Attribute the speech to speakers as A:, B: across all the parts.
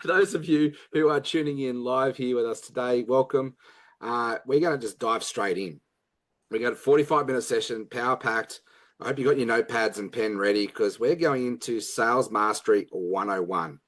A: For those of you who are tuning in live here with us today, welcome. We're going to just dive straight in. We got a 45-minute session, power packed. I hope you got your notepads and pen ready because we're going into Sales Mastery 101.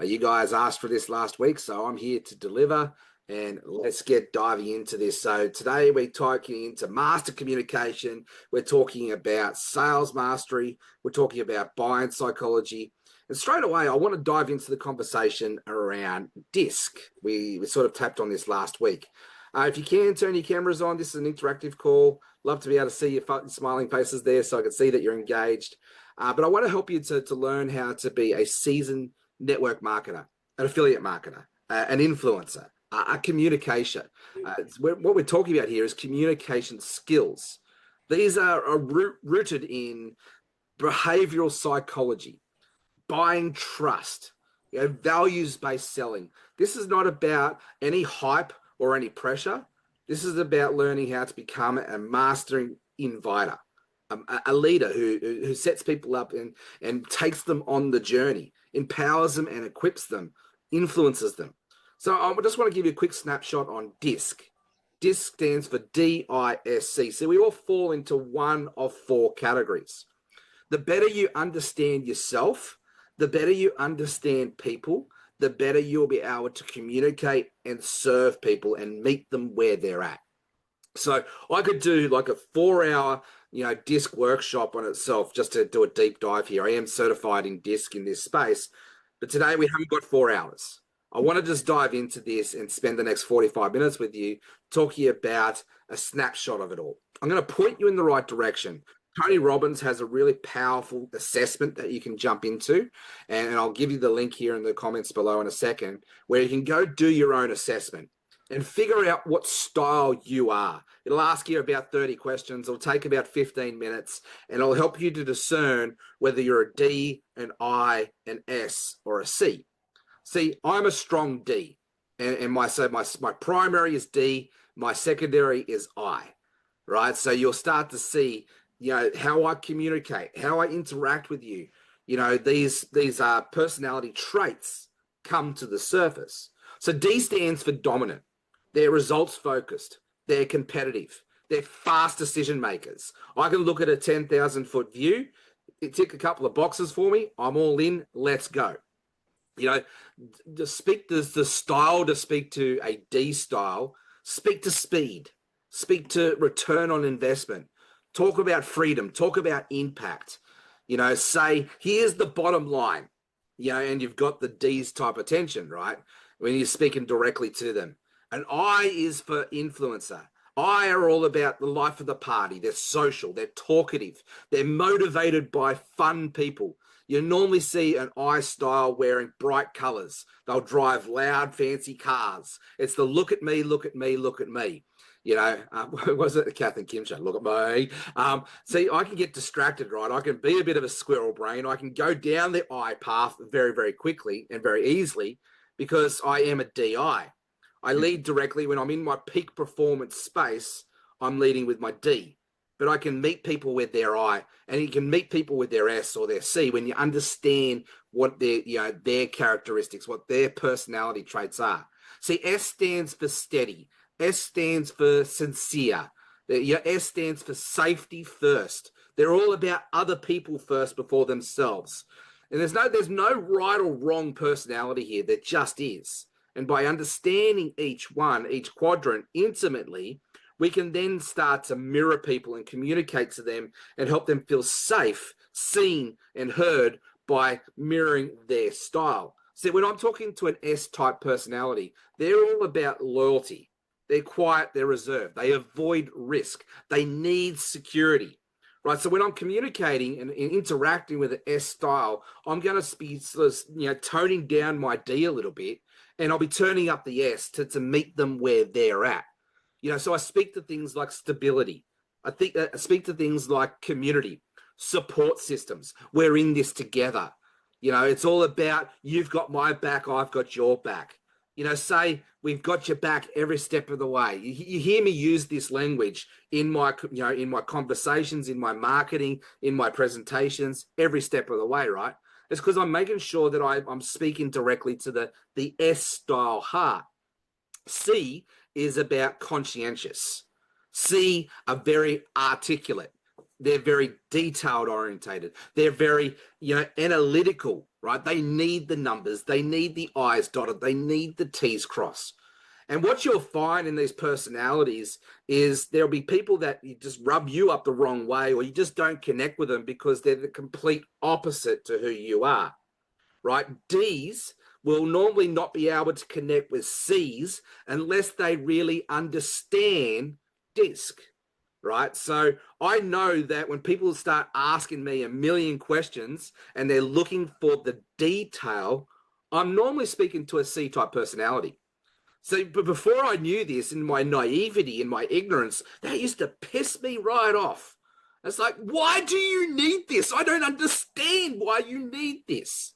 A: You guys asked for this last week, so I'm here to deliver, and let's get diving into this. So today we're talking into master communication. We're talking about sales mastery. We're talking about buying psychology. And straight away, I want to dive into the conversation around DISC. We sort of tapped on this last week. If you can, turn your cameras on. This is an interactive call. Love to be able to see your smiling faces there so I can see that you're engaged. But I want to help you to learn how to be a seasoned network marketer, an affiliate marketer, an influencer, a communicator. What we're talking about here is communication skills. These are rooted in behavioral psychology, buying trust, values-based selling. This is not about any hype or any pressure. This is about learning how to become a mastering inviter, a leader who sets people up and takes them on the journey, empowers them and equips them, influences them. So I just want to give you a quick snapshot on DISC. DISC stands for D-I-S-C. So we all fall into one of four categories. The better you understand yourself, the better you understand people, the better you'll be able to communicate and serve people and meet them where they're at. So I could do like a 4-hour, DISC workshop on itself just to do a deep dive here. I am certified in DISC in this space, but today we haven't got 4 hours. I want to just dive into this and spend the next 45 minutes with you talking about a snapshot of it all. I'm going to point you in the right direction. Tony Robbins has a really powerful assessment that you can jump into, and I'll give you the link here in the comments below in a second, where you can go do your own assessment and figure out what style you are. It'll ask you about 30 questions. It'll take about 15 minutes, and it'll help you to discern whether you're a D, an I, an S, or a C. See, I'm a strong D, and my primary is D, my secondary is I, right? So you'll start to see how I communicate, how I interact with you. These personality traits come to the surface. So D stands for dominant. They're results focused. They're competitive. They're fast decision makers. I can look at a 10,000-foot view, tick a couple of boxes for me. I'm all in. Let's go. The style to speak to a D style, speak to speed, speak to return on investment. Talk about freedom, talk about impact, say, here's the bottom line, and you've got the D's type attention, right? When you're speaking directly to them. And I is for influencer. I are all about the life of the party. They're social, they're talkative, they're motivated by fun people. You normally see an I style wearing bright colors. They'll drive loud, fancy cars. It's the look at me, look at me, look at me. Was it the Kath and Kim show? Look at me. See, I can get distracted, right? I can be a bit of a squirrel brain. I can go down the I path very, very quickly and very easily because I am a DI. I lead directly when I'm in my peak performance space. I'm leading with my D. But I can meet people with their I, and you can meet people with their S or their C when you understand what their characteristics, what their personality traits are. See, S stands for steady. S stands for sincere. Your S stands for safety first. They're all about other people first before themselves. And there's no right or wrong personality here. There just is. And by understanding each quadrant intimately, we can then start to mirror people and communicate to them and help them feel safe, seen, and heard by mirroring their style. See, when I'm talking to an S-type personality, they're all about loyalty. They're quiet, they're reserved. They avoid risk. They need security, right? So when I'm communicating and interacting with an S style, I'm going to be toning down my D a little bit, and I'll be turning up the S to meet them where they're at. So I speak to things like stability. I speak to things like community, support systems. We're in this together. It's all about you've got my back, I've got your back. Say we've got your back every step of the way. You hear me use this language in my conversations, in my marketing, in my presentations, every step of the way, right? It's because I'm making sure that I'm speaking directly to the S style heart. C is about conscientious. C are very articulate. They're very detailed orientated. They're very, analytical, right? They need the numbers. They need the I's dotted. They need the T's crossed. And what you'll find in these personalities is there'll be people that just rub you up the wrong way, or you just don't connect with them because they're the complete opposite to who you are, right? D's will normally not be able to connect with C's unless they really understand DISC, right? So I know that when people start asking me a million questions and they're looking for the detail, I'm normally speaking to a C-type personality. So, but before I knew this, in my naivety, in my ignorance, that used to piss me right off. It's like, why do you need this? I don't understand why you need this,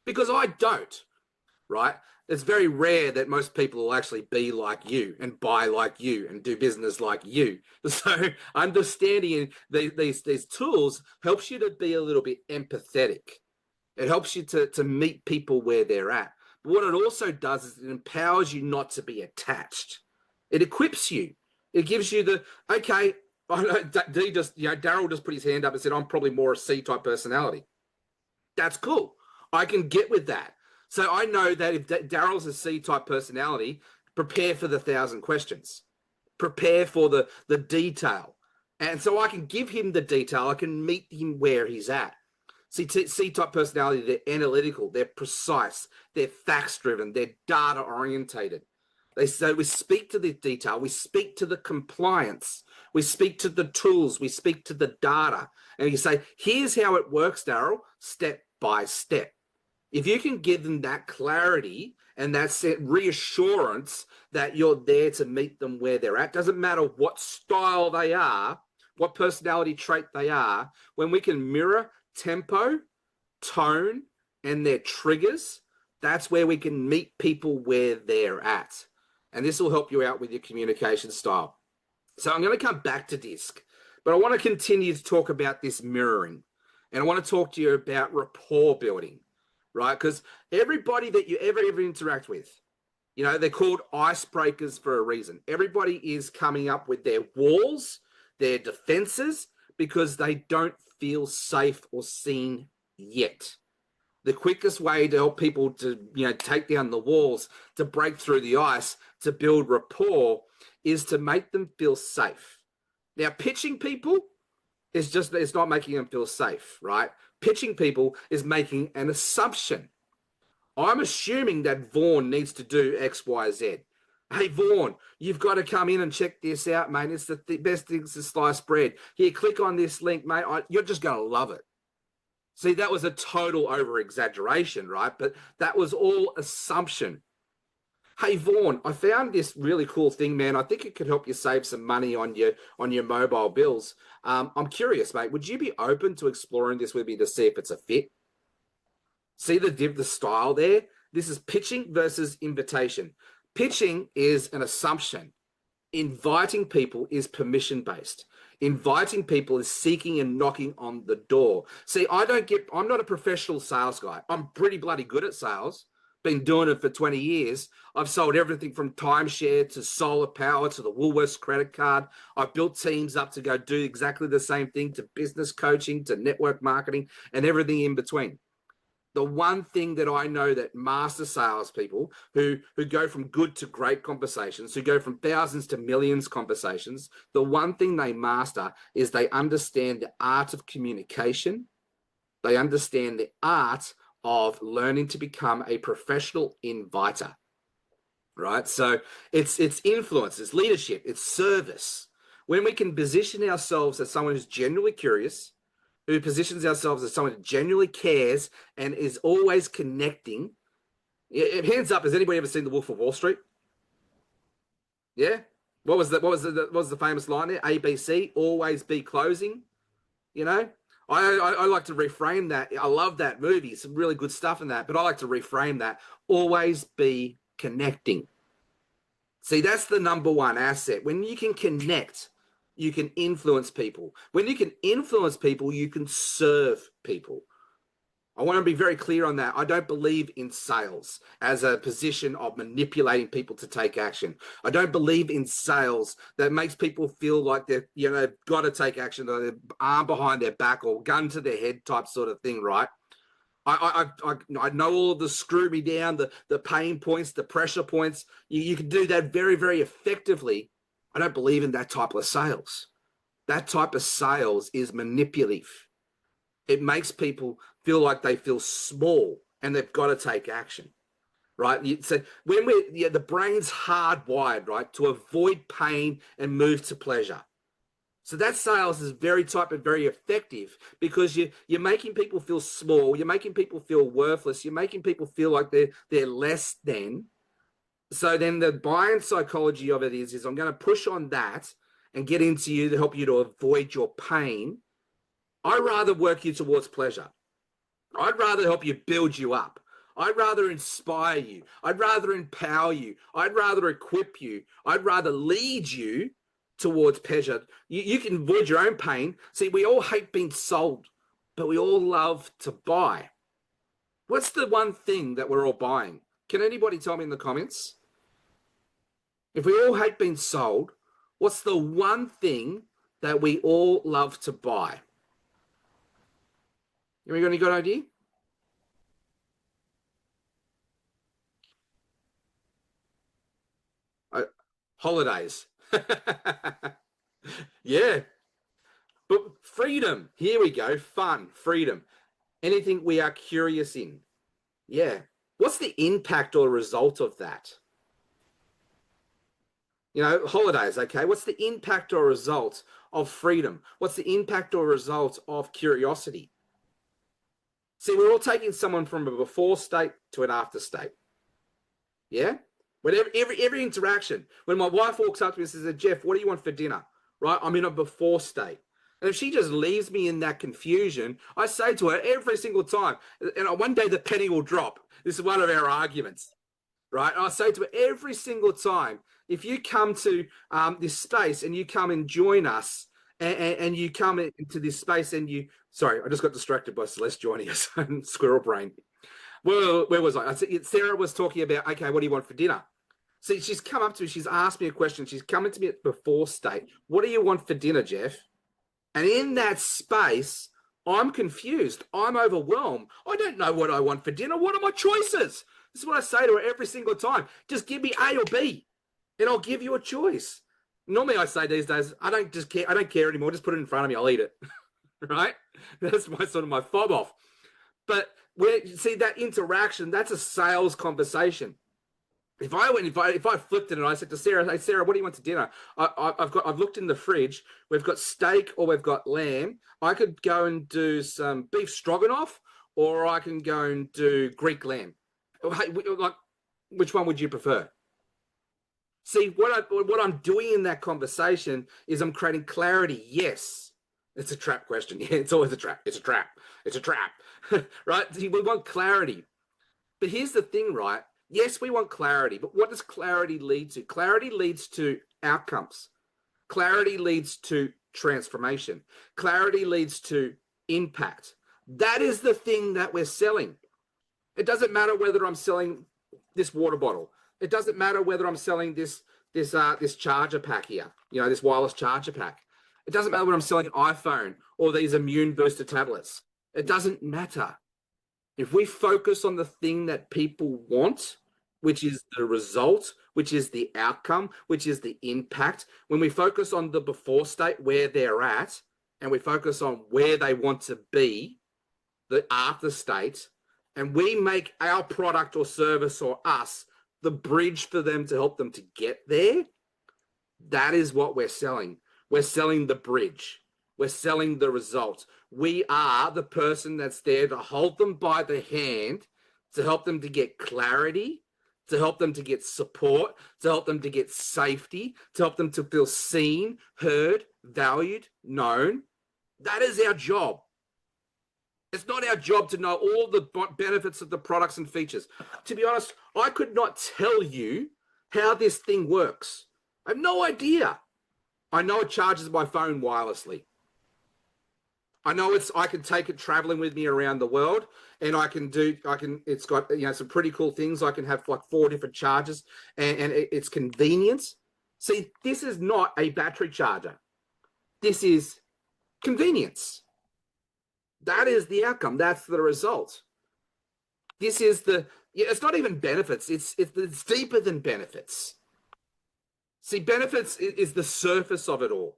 A: because I don't, right? It's very rare that most people will actually be like you and buy like you and do business like you. So understanding these tools helps you to be a little bit empathetic. It helps you to meet people where they're at. But what it also does is it empowers you not to be attached. It equips you. It gives you okay, I know Daryl just put his hand up and said, I'm probably more a C-type personality. That's cool. I can get with that. So I know that if Daryl's a C-type personality, prepare for the 1,000 questions. Prepare for the detail. And so I can give him the detail. I can meet him where he's at. C-type personality, they're analytical, they're precise, they're facts-driven, they're data-orientated. So we speak to the detail, we speak to the compliance, we speak to the tools, we speak to the data, and you say, here's how it works, Daryl, step by step. If you can give them that clarity and that reassurance that you're there to meet them where they're at, doesn't matter what style they are, what personality trait they are, when we can mirror tempo, tone, and their triggers, that's where we can meet people where they're at. And this will help you out with your communication style. So I'm going to come back to DISC, but I want to continue to talk about this mirroring. And I want to talk to you about rapport building, right? Because everybody that you ever interact with, they're called icebreakers for a reason. Everybody is coming up with their walls, their defenses, because they don't feel safe or seen yet. The quickest way to help people to, take down the walls, to break through the ice, to build rapport, is to make them feel safe. Now, pitching people it's not making them feel safe, right? Pitching people is making an assumption. I'm assuming that Vaughn needs to do X, Y, Z. Hey, Vaughn, you've got to come in and check this out, mate. It's the best thing since sliced bread. Here, click on this link, mate. You're just going to love it. See, that was a total over-exaggeration, right? But that was all assumption. Hey, Vaughn, I found this really cool thing, man. I think it could help you save some money on your mobile bills. I'm curious, mate. Would you be open to exploring this with me to see if it's a fit? See the style there? This is pitching versus invitation. Pitching is an assumption. Inviting people is permission-based. Inviting people is seeking and knocking on the door. See, I'm not a professional sales guy. I'm pretty bloody good at sales. Been doing it for 20 years. I've sold everything from timeshare to solar power to the Woolworths credit card. I've built teams up to go do exactly the same thing, to business coaching, to network marketing, and everything in between. The one thing that I know that master salespeople who go from good to great conversations, who go from thousands to millions conversations, the one thing they master is they understand the art of communication. They understand the art of learning to become a professional inviter, right? So it's influence, it's leadership, it's service. When we can position ourselves as someone who's genuinely curious, who positions ourselves as someone who genuinely cares and is always connecting. Hands up, has anybody ever seen The Wolf of Wall Street? Yeah? What was the famous line there? ABC, always be closing. I like to reframe that. I love that movie. Some really good stuff in that, but I like to reframe that. Always be connecting. See, that's the number one asset. When you can connect, you can influence people. When you can influence people, you can serve people. I want to be very clear on that. I don't believe in sales as a position of manipulating people to take action. I don't believe in sales that makes people feel like they're, got to take action, or their arm behind their back or gun to their head type sort of thing, right? I know all of the screw me down, the pain points, the pressure points. You can do that very, very effectively. I don't believe in that type of sales. That type of sales is manipulative. It makes people feel like they feel small and they've got to take action, right? So when the brain's hardwired, right, to avoid pain and move to pleasure. So that sales is very type and very effective because you're making people feel small, you're making people feel worthless, you're making people feel like they're less than. So then the buying psychology of it is I'm going to push on that and get into you to help you to avoid your pain. I'd rather work you towards pleasure. I'd rather help you build you up. I'd rather inspire you. I'd rather empower you. I'd rather equip you. I'd rather lead you towards pleasure. You can avoid your own pain. See, we all hate being sold, but we all love to buy. What's the one thing that we're all buying? Can anybody tell me in the comments? If we all hate being sold, what's the one thing that we all love to buy? You got any good idea? Holidays. Yeah. But freedom. Here we go. Fun. Freedom. Anything we are curious in. Yeah. What's the impact or result of that? Holidays, okay? What's the impact or result of freedom? What's the impact or result of curiosity? See, we're all taking someone from a before state to an after state. Yeah? Whenever every interaction, when my wife walks up to me and says, Jeff, what do you want for dinner? Right? I'm in a before state. And if she just leaves me in that confusion, I say to her every single time, and one day the penny will drop. This is one of our arguments, right? And I say to her every single time, if you come to this space and you come and join us and you come into this space and sorry, I just got distracted by Celeste joining us, squirrel brain. Well, where was I? Sarah was talking about, okay, what do you want for dinner? See, she's come up to me, she's asked me a question. She's coming to me at before state. What do you want for dinner, Jeff? And in that space, I'm confused. I'm overwhelmed. I don't know what I want for dinner. What are my choices? This is what I say to her every single time. Just give me A or B, and I'll give you a choice. Normally, I say these days, I don't care anymore. Just put it in front of me. I'll eat it. Right? That's my fob off. But see that interaction, that's a sales conversation. If I flipped it and I said to Sarah, hey Sarah, what do you want to dinner? I've looked in the fridge. We've got steak or we've got lamb. I could go and do some beef stroganoff, or I can go and do Greek lamb. Like, which one would you prefer? See, what I'm doing in that conversation is I'm creating clarity. Yes, it's a trap question. Yeah, it's always a trap. It's a trap. It's a trap. Right? See, we want clarity. But here's the thing, right? Yes, we want clarity, but what does clarity lead to? Clarity leads to outcomes. Clarity leads to transformation. Clarity leads to impact. That is the thing that we're selling. It doesn't matter whether I'm selling this water bottle. It doesn't matter whether I'm selling this charger pack here, this wireless charger pack. It doesn't matter whether I'm selling an iPhone or these immune booster tablets. It doesn't matter. If we focus on the thing that people want, which is the result, which is the outcome, which is the impact, when we focus on the before state, where they're at, and we focus on where they want to be, the after state, and we make our product or service or us the bridge for them to help them to get there, that is what we're selling. We're selling the bridge. We're selling the result. We are the person that's there to hold them by the hand, to help them to get clarity, to help them to get support, to help them to get safety, to help them to feel seen, heard, valued, known. That is our job. It's not our job to know all the benefits of the products and features. To be honest, I could not tell you how this thing works. I have no idea. I know it charges my phone wirelessly. I know I can take it traveling with me around the world, and it's got, some pretty cool things. I can have like 4 different chargers, and it's convenience. See, this is not a battery charger. This is convenience. That is the outcome. That's the result. This is it's not even benefits. It's deeper than benefits. See, benefits is the surface of it all.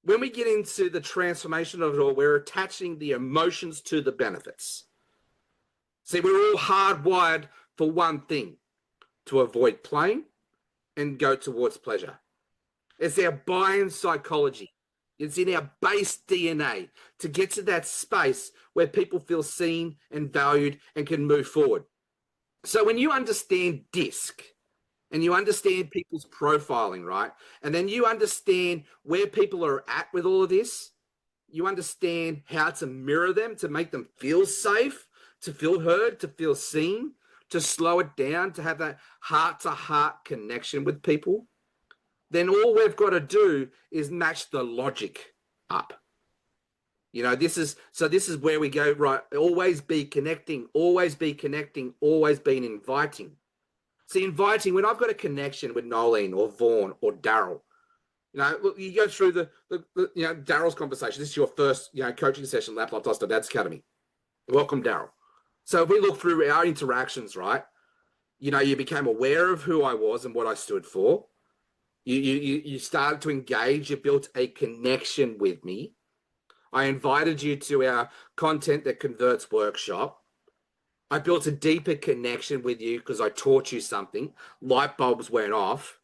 A: When we get into the transformation of it all, we're attaching the emotions to the benefits. See, we're all hardwired for one thing: to avoid pain and go towards pleasure. It's our buy-in psychology. It's in our base DNA to get to that space where people feel seen and valued and can move forward. So when you understand DISC, and you understand people's profiling, right? And then you understand where people are at with all of this. You understand how to mirror them, to make them feel safe, to feel heard, to feel seen, to slow it down, to have that heart-to-heart connection with people. Then all we've got to do is match the logic up. This is where we go, right? Always be connecting, always be connecting, always be inviting. See, inviting, when I've got a connection with Nolene or Vaughn or Daryl, look, you go through the Daryl's conversation. This is your first, coaching session, Dad's Academy. Welcome, Daryl. So if we look through our interactions, right, you became aware of who I was and what I stood for. You started to engage. You built a connection with me. I invited you to our Content That Converts workshop. I built a deeper connection with you because I taught you something. Light bulbs went off.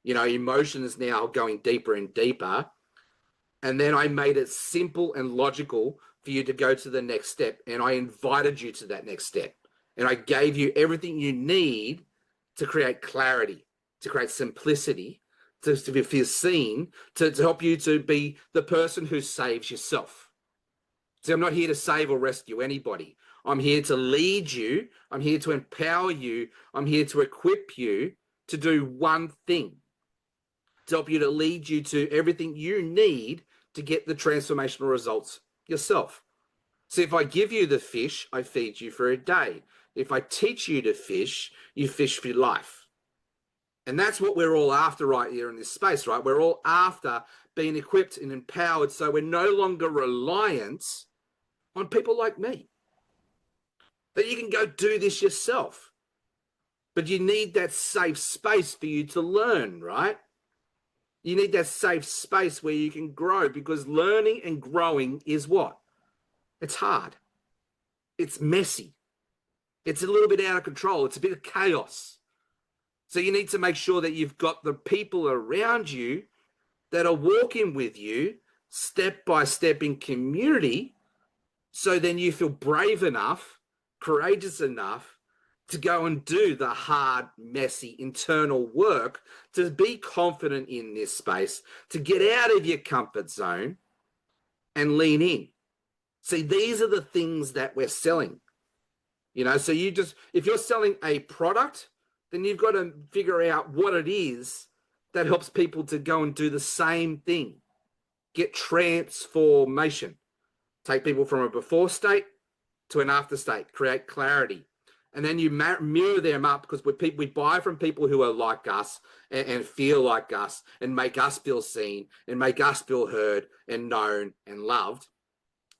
A: Emotions now going deeper and deeper. And then I made it simple and logical for you to go to the next step. And I invited you to that next step. And I gave you everything you need to create clarity, to create simplicity, to feel seen, to help you to be the person who saves yourself. See, I'm not here to save or rescue anybody. I'm here to lead you. I'm here to empower you. I'm here to equip you to do one thing, to help you to lead you to everything you need to get the transformational results yourself. So if I give you the fish, I feed you for a day. If I teach you to fish, you fish for life. And that's what we're all after right here in this space, right? We're all after being equipped and empowered so we're no longer reliant on people like me. That you can go do this yourself. But you need that safe space for you to learn, right? You need that safe space where you can grow, because learning and growing is what? It's hard. It's messy. It's a little bit out of control. It's a bit of chaos. So you need to make sure that you've got the people around you that are walking with you step by step in community, so then you feel brave enough, courageous enough to go and do the hard, messy internal work, to be confident in this space, to get out of your comfort zone and lean in. See, these are the things that we're selling. So if you're selling a product, then you've got to figure out what it is that helps people to go and do the same thing. Get transformation. Take people from a before state to an after state, create clarity. And then you mirror them up, because we buy from people who are like us and feel like us and make us feel seen and make us feel heard and known and loved.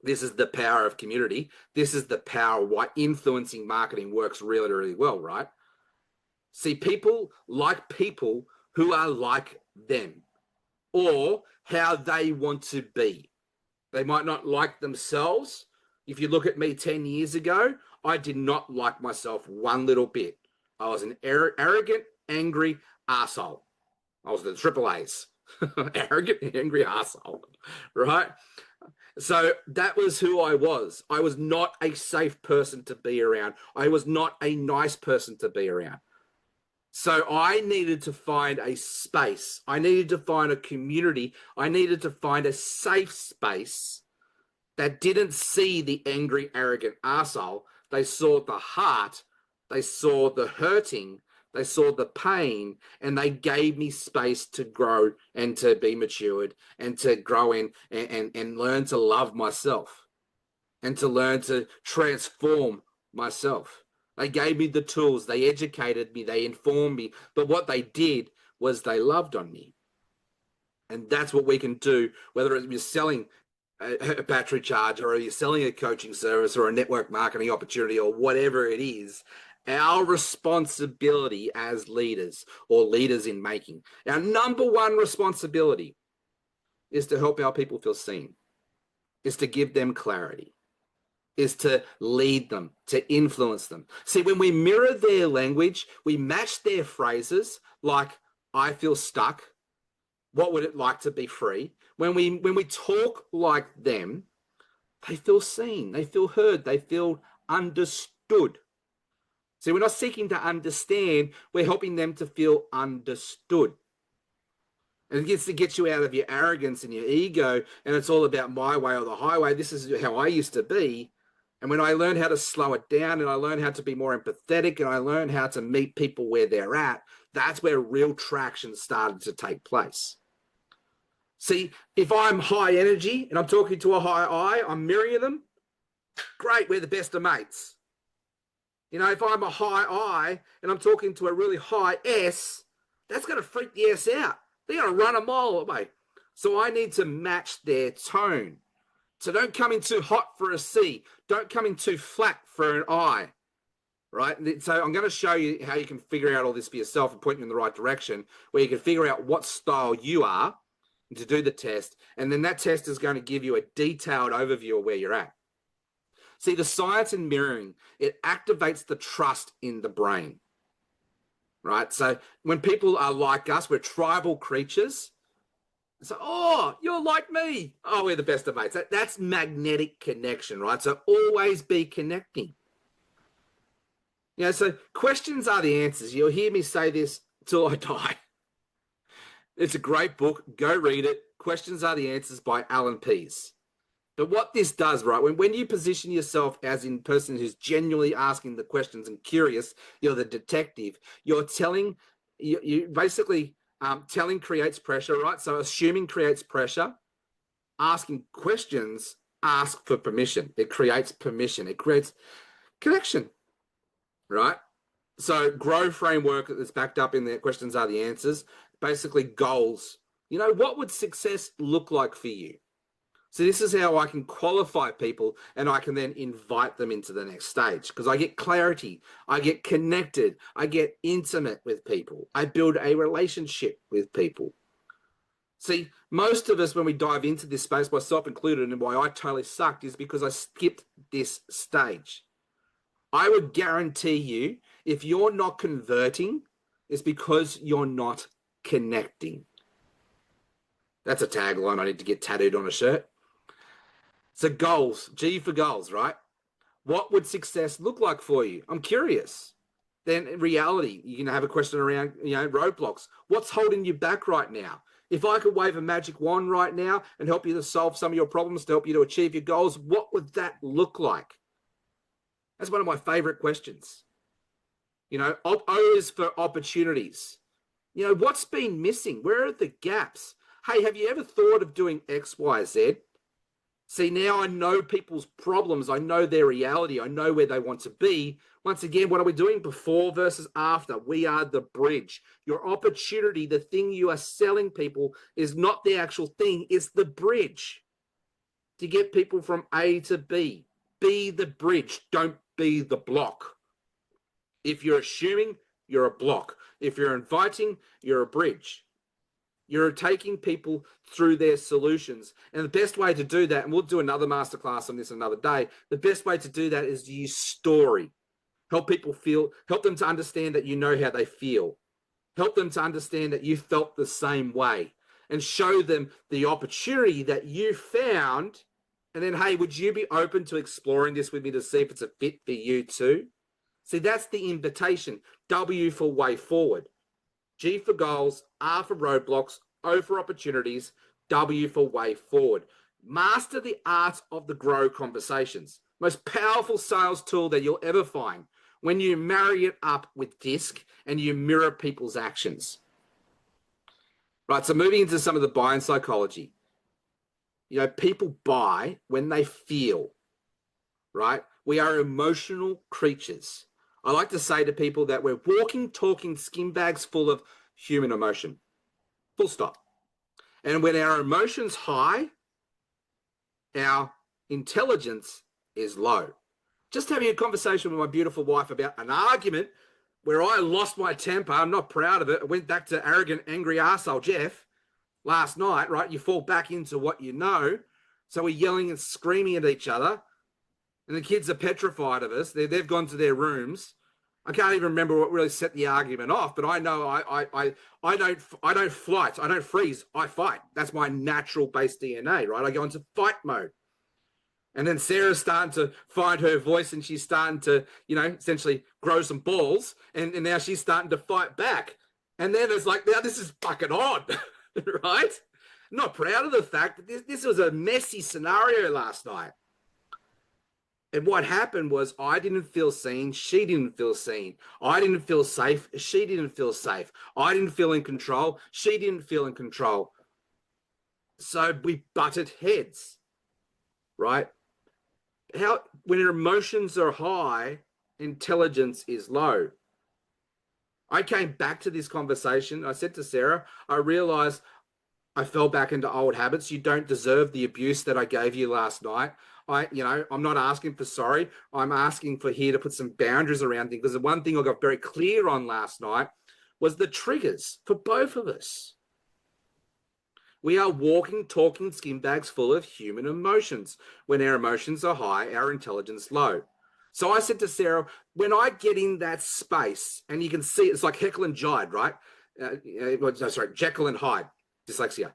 A: This is the power of community. This is the power of why influencing marketing works really, really well, right? See, people like people who are like them, or how they want to be. They might not like themselves. If you look at me 10 years ago, I did not like myself one little bit. I was an arrogant, angry arsehole. I was the triple A's. Arrogant, angry arsehole, right? So that was who I was. I was not a safe person to be around. I was not a nice person to be around. So I needed to find a space. I needed to find a community. I needed to find a safe space that didn't see the angry, arrogant arsehole. They saw the heart. They saw the hurting. They saw the pain, and they gave me space to grow and to be matured and to grow in and learn to love myself and to learn to transform myself. They gave me the tools. They educated me. They informed me. But what they did was they loved on me. And that's what we can do, whether you're selling a battery charger or you're selling a coaching service or a network marketing opportunity or whatever it is. Our responsibility as leaders or leaders in making, our number one responsibility is to help our people feel seen, is to give them clarity, is to lead them, to influence them. See, when we mirror their language, we match their phrases like, I feel stuck. What would it like to be free? When we talk like them, they feel seen, they feel heard, they feel understood. See, we're not seeking to understand, we're helping them to feel understood. And it gets to get you out of your arrogance and your ego, and it's all about my way or the highway. This is how I used to be. And when I learned how to slow it down and I learned how to be more empathetic and I learned how to meet people where they're at, that's where real traction started to take place. See, if I'm high energy and I'm talking to a high I, I'm mirroring them, great, we're the best of mates. You know, if I'm a high I and I'm talking to a really high S, that's going to freak the S out. They're going to run a mile away. So I need to match their tone. So don't come in too hot for a C. Don't come in too flat for an I, right? So I'm going to show you how you can figure out all this for yourself and point you in the right direction, where you can figure out what style you are and to do the test. And then that test is going to give you a detailed overview of where you're at. See, the science in mirroring, it activates the trust in the brain, right? So when people are like us, we're tribal creatures. So, oh, you're like me. Oh, we're the best of mates. That's magnetic connection, right? So always be connecting. You know, so questions are the answers. You'll hear me say this till I die. It's a great book. Go read it. Questions Are the Answers by Alan Pease. But what this does, right, when you position yourself as in person who's genuinely asking the questions and curious, you're the detective, you're telling, you basically, telling creates pressure, right? So assuming creates pressure. Asking questions, ask for permission. It creates permission. It creates connection, right? So grow framework that's backed up in the questions are the answers. Basically goals. You know, what would success look like for you? So this is how I can qualify people and I can then invite them into the next stage, because I get clarity, I get connected, I get intimate with people, I build a relationship with people. See, most of us, when we dive into this space, myself included, and why I totally sucked is because I skipped this stage. I would guarantee you, if you're not converting, it's because you're not connecting. That's a tagline I need to get tattooed on a shirt. So goals, G for goals, right? What would success look like for you? I'm curious. Then in reality, you can have a question around, you know, roadblocks. What's holding you back right now? If I could wave a magic wand right now and help you to solve some of your problems, to help you to achieve your goals, what would that look like? That's one of my favorite questions. You know, O is for opportunities. You know, what's been missing? Where are the gaps? Hey, have you ever thought of doing X, Y, Z? See, now I know people's problems. I know their reality. I know where they want to be. Once again, what are we doing? Before versus after. We are the bridge. Your opportunity, the thing you are selling people, is not the actual thing. It's the bridge to get people from A to B. Be the bridge. Don't be the block. If you're assuming, you're a block. If you're inviting, you're a bridge. You're taking people through their solutions. And the best way to do that, and we'll do another masterclass on this another day, the best way to do that is to use story. Help people feel, help them to understand that you know how they feel. Help them to understand that you felt the same way, and show them the opportunity that you found. And then, hey, would you be open to exploring this with me to see if it's a fit for you too? See, that's the invitation. W for way forward. G for goals, R for roadblocks, O for opportunities, W for way forward. Master the art of the grow conversations. Most powerful sales tool that you'll ever find. when you marry it up with DISC and you mirror people's actions. Right, so moving into some of the buying psychology. People buy when they feel, right? We are emotional creatures. I like to say to people that we're walking, talking skin bags full of human emotion. Full stop. And when our emotion's high, our intelligence is low. Just having a conversation with my beautiful wife about an argument where I lost my temper. I'm not proud of it. I went back to arrogant, angry arsehole Jeff last night, right? You fall back into what you know. So we're yelling and screaming at each other. And the kids are petrified of us. They've gone to their rooms. I can't even remember what really set the argument off, but I know I don't flight. I don't freeze. I fight. That's my natural base DNA, right? I go into fight mode. And then Sarah's starting to find her voice and she's starting to, essentially grow some balls. And now she's starting to fight back. And then it's like, now this is fucking odd, right? I'm not proud of the fact that this was a messy scenario last night. And what happened was I didn't feel seen. She didn't feel seen. I didn't feel safe. She didn't feel safe. I didn't feel in control. She didn't feel in control. So we butted heads, right? When your emotions are high, intelligence is low. I came back to this conversation. I said to Sarah, I realized I fell back into old habits. You don't deserve the abuse that I gave you last night. I'm not asking for sorry. I'm asking for here to put some boundaries around things. Because the one thing I got very clear on last night was the triggers for both of us. We are walking, talking skin bags full of human emotions. When our emotions are high, our intelligence low. So I said to Sarah, when I get in that space, and you can see it's like Jekyll and Hyde, right? Jekyll and Hyde, dyslexia.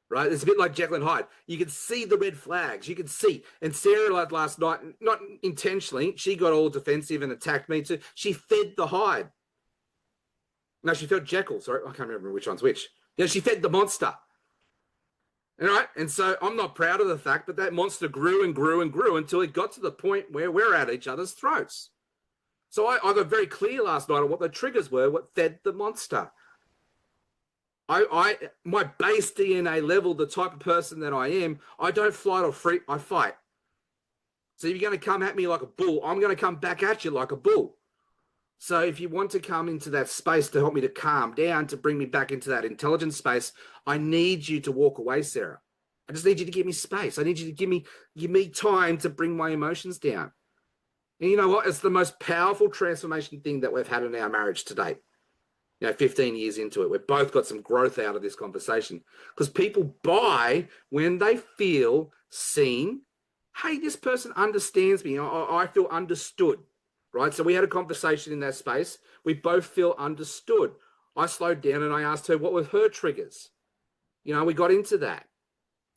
A: Right, it's a bit like Jekyll and Hyde. You can see the red flags. You can see. And Sarah, like last night, not intentionally, she got all defensive and attacked me too. She fed the Hyde. No, she fed Jekyll. Sorry, I can't remember which one's which. She fed the monster. All right, and so I'm not proud of the fact that monster grew and grew and grew until it got to the point where we're at each other's throats. So I got very clear last night on what the triggers were, what fed the monster. My base DNA level, the type of person that I am, I don't flight or freak, I fight. So if you're going to come at me like a bull, I'm going to come back at you like a bull. So if you want to come into that space to help me to calm down, to bring me back into that intelligence space, I need you to walk away, Sarah. I just need you to give me space. I need you to give me time to bring my emotions down. And you know what? It's the most powerful transformation thing that we've had in our marriage to date. 15 years into it, we've both got some growth out of this conversation because people buy when they feel seen. Hey, this person understands me. I feel understood, right? So we had a conversation in that space. We both feel understood. I slowed down and I asked her what were her triggers. We got into that.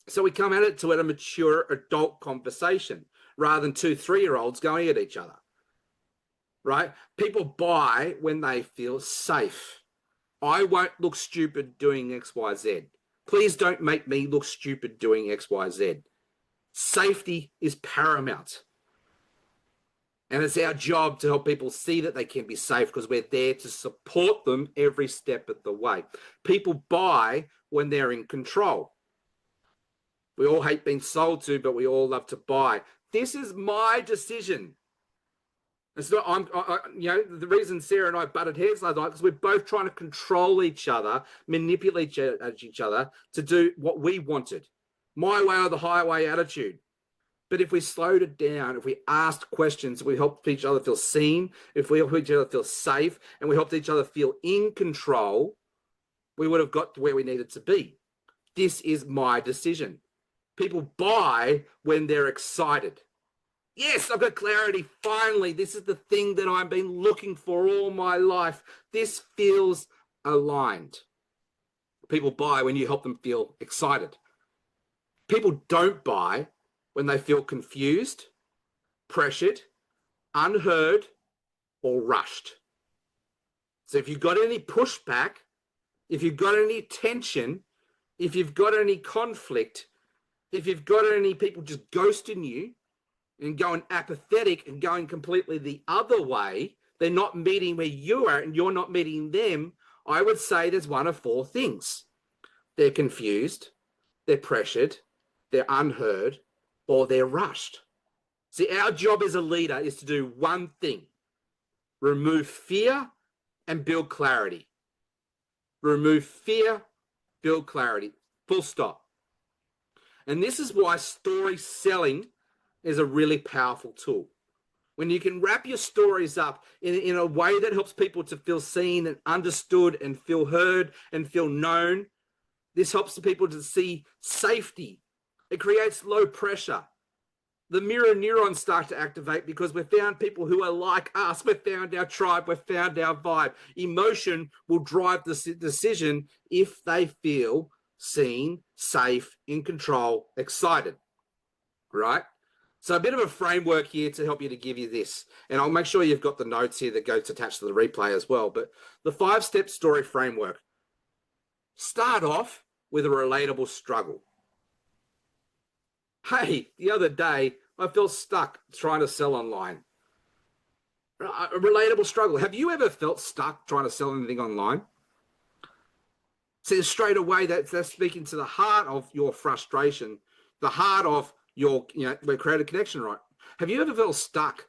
A: So we come at it to a mature adult conversation rather than 2 3-year-olds going at each other. Right? People buy when they feel safe. I won't look stupid doing X, Y, Z. Please don't make me look stupid doing X, Y, Z. Safety is paramount. And it's our job to help people see that they can be safe because we're there to support them every step of the way. People buy when they're in control. We all hate being sold to, but we all love to buy. This is my decision. It's not. The reason Sarah and I butted heads last night because we're both trying to control each other, manipulate each other to do what we wanted, my way or the highway attitude. But if we slowed it down, if we asked questions, if we helped each other feel seen, if we helped each other feel safe, and we helped each other feel in control, we would have got to where we needed to be. This is my decision. People buy when they're excited. Yes, I've got clarity. Finally, this is the thing that I've been looking for all my life. This feels aligned. People buy when you help them feel excited. People don't buy when they feel confused, pressured, unheard, or rushed. So if you've got any pushback, if you've got any tension, if you've got any conflict, if you've got any people just ghosting you and going apathetic and going completely the other way, they're not meeting where you are and you're not meeting them, I would say there's one of four things. They're confused, they're pressured, they're unheard, or they're rushed. See, our job as a leader is to do one thing: remove fear and build clarity. Remove fear, build clarity. Full stop. And this is why story selling is a really powerful tool. When you can wrap your stories up in a way that helps people to feel seen and understood and feel heard and feel known, this helps the people to see safety. It creates low pressure. The mirror neurons start to activate because we've found people who are like us. We've found our tribe. We've found our vibe. Emotion will drive the decision if they feel seen, safe, in control, excited, right? So a bit of a framework here to help you to give you this. And I'll make sure you've got the notes here that go attached to the replay as well. But the 5-step story framework. Start off with a relatable struggle. Hey, the other day, I felt stuck trying to sell online. A relatable struggle. Have you ever felt stuck trying to sell anything online? See, straight away, that's speaking to the heart of your frustration, the heart of your, we create a connection, right? Have you ever felt stuck,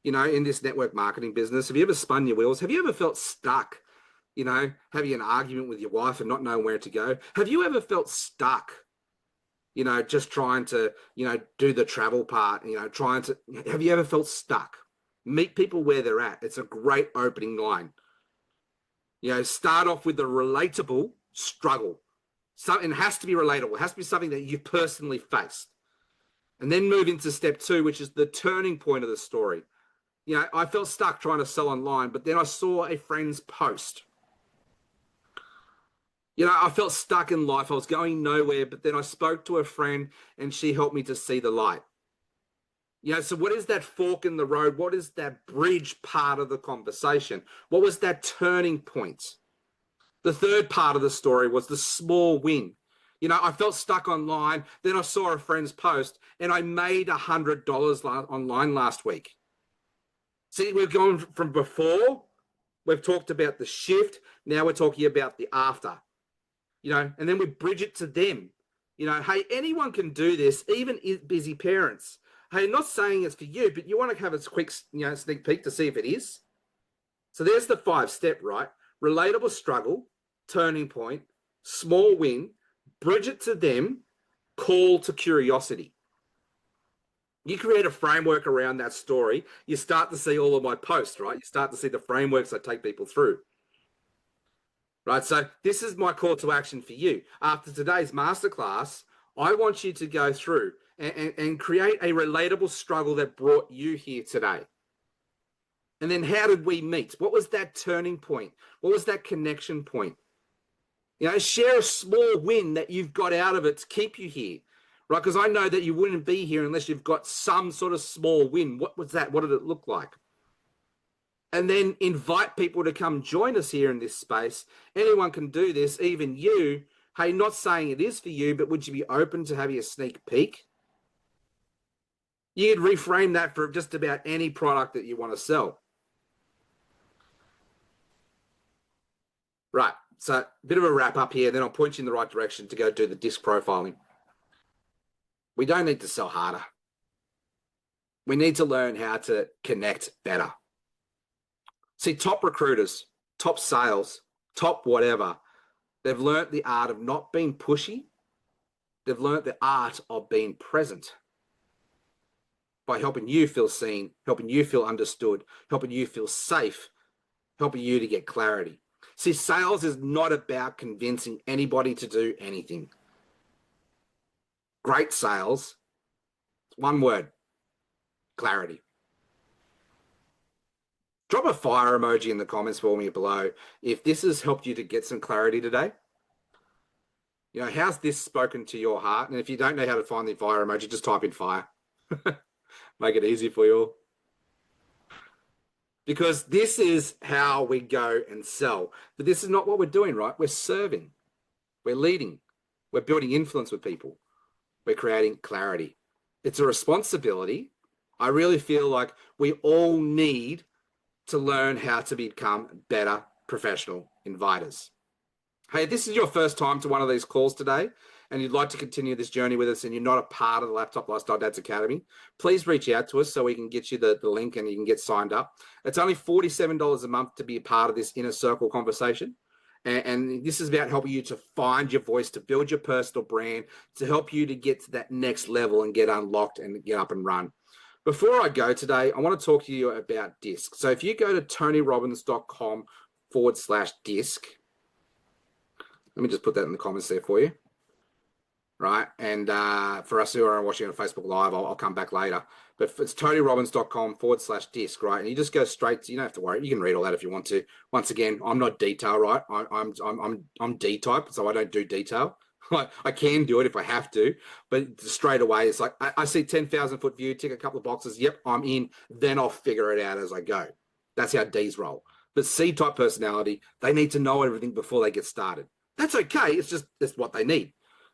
A: in this network marketing business? Have you ever spun your wheels? Have you ever felt stuck, having an argument with your wife and not knowing where to go? Have you ever felt stuck, just trying to, do the travel part, have you ever felt stuck? Meet people where they're at. It's a great opening line. Start off with the relatable struggle. So it has to be relatable. It has to be something that you've personally faced. And then move into step 2, which is the turning point of the story. I felt stuck trying to sell online, but then I saw a friend's post. I felt stuck in life. I was going nowhere, but then I spoke to a friend and she helped me to see the light. So what is that fork in the road? What is that bridge part of the conversation? What was that turning point? The third part of the story was the small win. I felt stuck online. Then I saw a friend's post and I made $100 online last week. See, we're going from before. We've talked about the shift. Now we're talking about the after. And then we bridge it to them. Hey, anyone can do this, even busy parents. Hey, not saying it's for you, but you want to have a quick, sneak peek to see if it is. So there's the 5-step, right? Relatable struggle, turning point, small win, bridge it to them, call to curiosity. You create a framework around that story. You start to see all of my posts, right? You start to see the frameworks I take people through. Right, so this is my call to action for you. After today's masterclass, I want you to go through and create a relatable struggle that brought you here today. And then how did we meet? What was that turning point? What was that connection point? Share a small win that you've got out of it to keep you here, right? Because I know that you wouldn't be here unless you've got some sort of small win. What was that? What did it look like? And then invite people to come join us here in this space. Anyone can do this, even you. Hey, not saying it is for you, but would you be open to having a sneak peek? You could reframe that for just about any product that you want to sell. Right, so a bit of a wrap up here, then I'll point you in the right direction to go do the disc profiling. We don't need to sell harder. We need to learn how to connect better. See, top recruiters, top sales, top whatever, they've learnt the art of not being pushy. They've learnt the art of being present by helping you feel seen, helping you feel understood, helping you feel safe, helping you to get clarity. See, sales is not about convincing anybody to do anything. Great sales, one word, clarity. Drop a fire emoji in the comments for me below if this has helped you to get some clarity today. How's this spoken to your heart? And if you don't know how to find the fire emoji, just type in fire. Make it easy for you all. Because this is how we go and sell. But this is not what we're doing, right? We're serving. We're leading. We're building influence with people. We're creating clarity. It's a responsibility. I really feel like we all need to learn how to become better professional inviters. Hey, if this is your first time to one of these calls today and you'd like to continue this journey with us and you're not a part of the Laptop Lifestyle Dads Academy, please reach out to us so we can get you the link and you can get signed up. It's only $47 a month to be a part of this inner circle conversation. And this is about helping you to find your voice, to build your personal brand, to help you to get to that next level and get unlocked and get up and run. Before I go today, I want to talk to you about DISC. So if you go to tonyrobbins.com/DISC, let me just put that in the comments there for you. Right. And for us who are watching on Facebook Live, I'll come back later. But it's tonyrobbins.com/DISC, right? And you just go straight to, you don't have to worry. You can read all that if you want to. Once again, I'm not detail, right? I'm D type, so I don't do detail. I can do it if I have to, but straight away, it's like I see 10,000 foot view, tick a couple of boxes. Yep, I'm in. Then I'll figure it out as I go. That's how D's roll. But C type personality, they need to know everything before they get started. That's okay. It's what they need,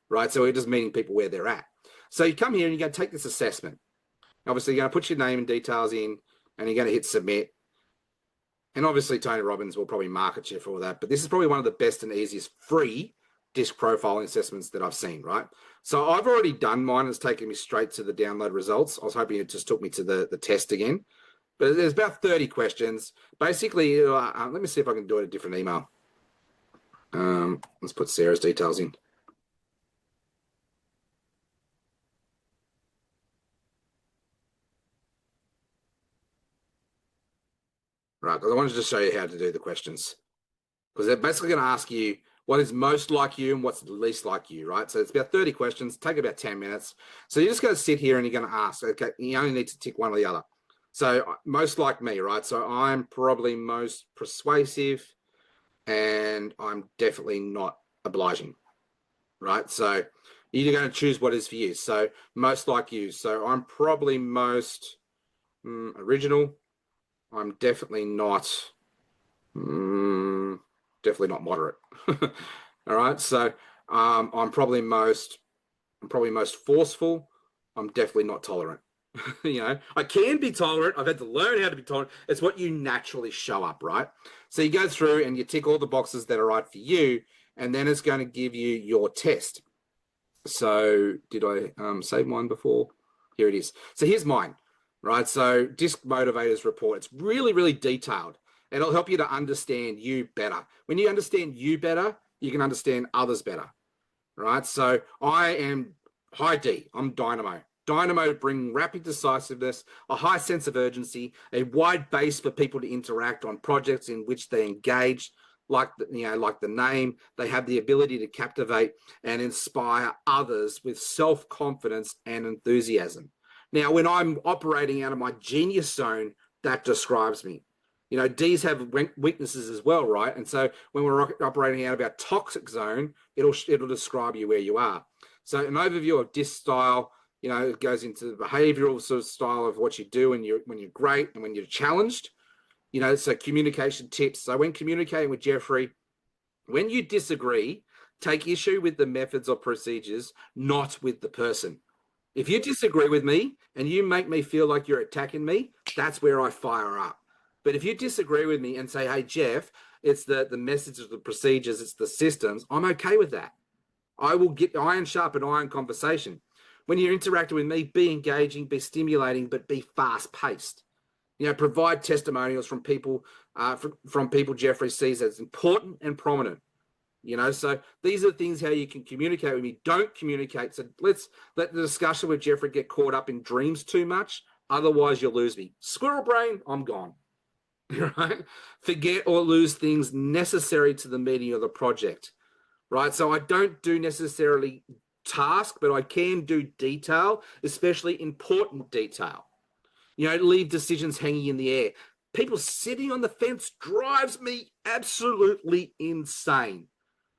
A: right? So we're just meeting people where they're at. So you come here and you're going to take this assessment. Obviously, you're going to put your name and details in, and you're going to hit submit. And obviously, Tony Robbins will probably market you for all that. But this is probably one of the best and easiest free DISC profiling assessments that I've seen, right? So I've already done mine. It's taken me straight to the download results. I was hoping it just took me to the test again. But there's about 30 questions. Basically, let me see if I can do it a different email. Let's put Sarah's details in. Right, because I wanted to just show you how to do the questions. Because they're basically going to ask you what is most like you and what's least like you, right? So it's about 30 questions, take about 10 minutes. So you're just going to sit here and you're going to ask, okay, you only need to tick one or the other. So most like me, right? So I'm probably most persuasive and I'm definitely not obliging, right? So you're going to choose what is for you. So most like you. So I'm probably most original. I'm definitely not moderate. All right. So I'm probably most forceful. I'm definitely not tolerant. I can be tolerant. I've had to learn how to be tolerant. It's what you naturally show up, right? So you go through and you tick all the boxes that are right for you, and then it's going to give you your test. So did I save mine before? Here it is. So here's mine, right? So DISC Motivators Report. It's really, really detailed. It'll help you to understand you better. When you understand you better, you can understand others better, right? So I am high D. I'm dynamo. Dynamo bring rapid decisiveness, a high sense of urgency, a wide base for people to interact on projects in which they engage. Like the name, they have the ability to captivate and inspire others with self-confidence and enthusiasm. Now, when I'm operating out of my genius zone, that describes me. D's have weaknesses as well, right? And so when we're operating out of our toxic zone, it'll describe you where you are. So an overview of DISC style, it goes into the behavioral sort of style of what you do when you're great and when you're challenged. So communication tips. So when communicating with Jeffrey, when you disagree, take issue with the methods or procedures, not with the person. If you disagree with me and you make me feel like you're attacking me, that's where I fire up. But if you disagree with me and say, hey, Jeff, it's the messages, the procedures, it's the systems, I'm okay with that. I will get iron sharpen iron conversation. When you're interacting with me, be engaging, be stimulating, but be fast-paced. Provide testimonials from people, from people Jeffrey sees as important and prominent. So these are things how you can communicate with me. Don't communicate. So let's let the discussion with Jeffrey get caught up in dreams too much. Otherwise, you'll lose me. Squirrel brain, I'm gone. Right? Forget or lose things necessary to the meeting or the project. Right? So I don't do necessarily task, but I can do detail, especially important detail. Leave decisions hanging in the air. People sitting on the fence drives me absolutely insane.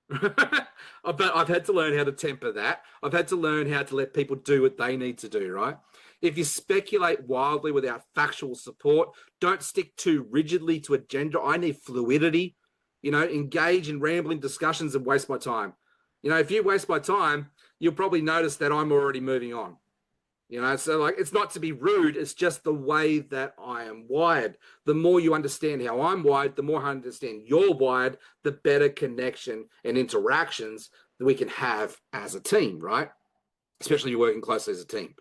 A: But I've had to learn how to temper that. I've had to learn how to let people do what they need to do, right? If you speculate wildly without factual support, don't stick too rigidly to a gender. I need fluidity. Engage in rambling discussions and waste my time. If you waste my time, you'll probably notice that I'm already moving on. So like, it's not to be rude. It's just the way that I am wired. The more you understand how I'm wired, the more I understand you're wired, the better connection and interactions that we can have as a team, right? Especially you're working closely as a team.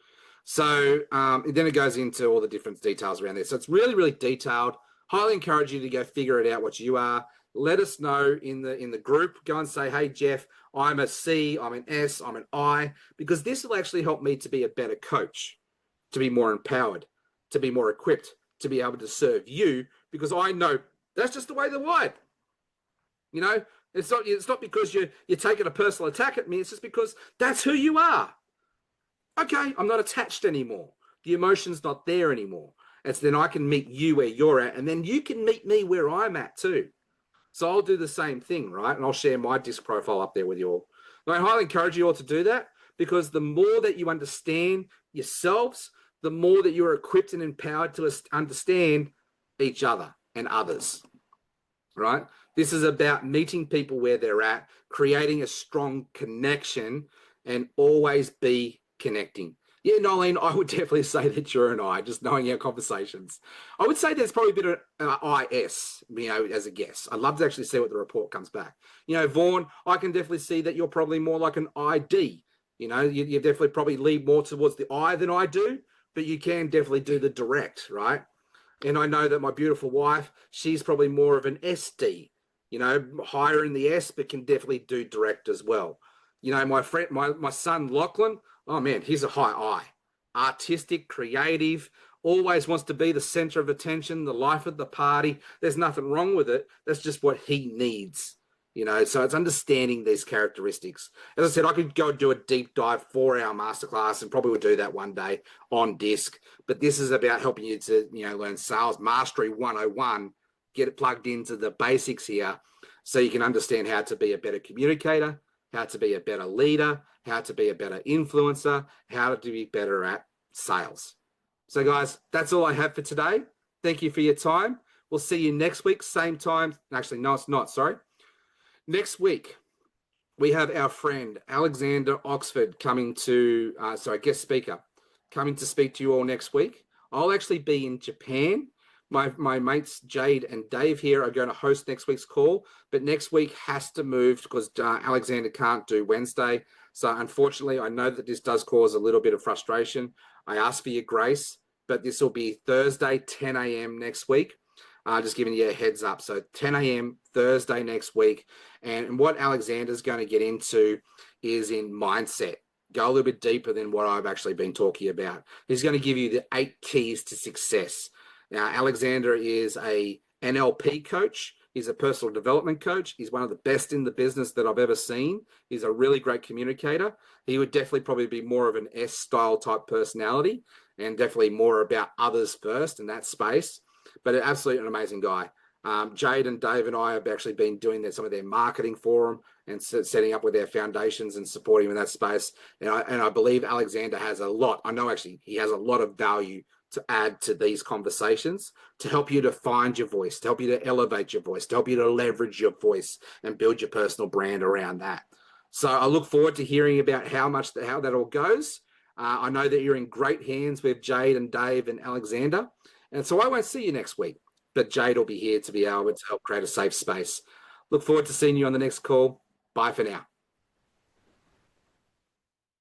A: So then it goes into all the different details around this. So it's really, really detailed. Highly encourage you to go figure it out what you are. Let us know in the group. Go and say, hey, Jeff, I'm a C, I'm an S, I'm an I, because this will actually help me to be a better coach, to be more empowered, to be more equipped, to be able to serve you, because I know that's just the way they're wired. It's not because you're taking a personal attack at me. It's just because that's who you are. Okay, I'm not attached anymore. The emotion's not there anymore. It's then I can meet you where you're at, and then you can meet me where I'm at too. So I'll do the same thing, right? And I'll share my disc profile up there with you all. And I highly encourage you all to do that, because the more that you understand yourselves, the more that you're equipped and empowered to understand each other and others, right? This is about meeting people where they're at, creating a strong connection, and always be connecting. Yeah, Nolene, I would definitely say that you're an I, just knowing our conversations. I would say there's probably a bit of IS, as a guess. I'd love to actually see what the report comes back. Vaughn, I can definitely see that you're probably more like an ID. You definitely probably lead more towards the I than I do, but you can definitely do the direct, right? And I know that my beautiful wife, she's probably more of an SD, higher in the S, but can definitely do direct as well. My son Lachlan, oh man, he's a high I. Artistic, creative, always wants to be the center of attention, the life of the party. There's nothing wrong with it. That's just what he needs. So it's understanding these characteristics. As I said, I could go do a deep dive 4-hour masterclass, and probably would do that one day on disc. But this is about helping you to, learn sales mastery 101, get it plugged into the basics here, so you can understand how to be a better communicator, how to be a better leader, how to be a better influencer, how to be better at sales. So guys, that's all I have for today. Thank you for your time. We'll see you next week, same time. Actually, no, it's not, sorry. Next week, we have our friend Alexander Oxford coming to, guest speaker, coming to speak to you all next week. I'll actually be in Japan. My mates Jade and Dave here are going to host next week's call, but next week has to move because Alexander can't do Wednesday. So unfortunately, I know that this does cause a little bit of frustration. I ask for your grace, but this will be Thursday, 10 a.m. next week. Just giving you a heads up. So 10 a.m. Thursday next week. And what Alexander's going to get into is in mindset. Go a little bit deeper than what I've actually been talking about. He's going to give you the 8 keys to success. Now, Alexander is a NLP coach. He's a personal development coach. He's one of the best in the business that I've ever seen. He's a really great communicator. He would definitely probably be more of an S-style type personality, and definitely more about others first in that space. But absolutely an amazing guy. Jade and Dave and I have actually been doing some of their marketing for them and setting up with their foundations and supporting them in that space. And I believe Alexander has a lot. I know actually he has a lot of value to add to these conversations, to help you to find your voice, to help you to elevate your voice, to help you to leverage your voice and build your personal brand around that. So I look forward to hearing about how that all goes. I know that you're in great hands with Jade and Dave and Alexander. And so I won't see you next week, but Jade will be here to be able to help create a safe space. Look forward to seeing you on the next call. Bye for now.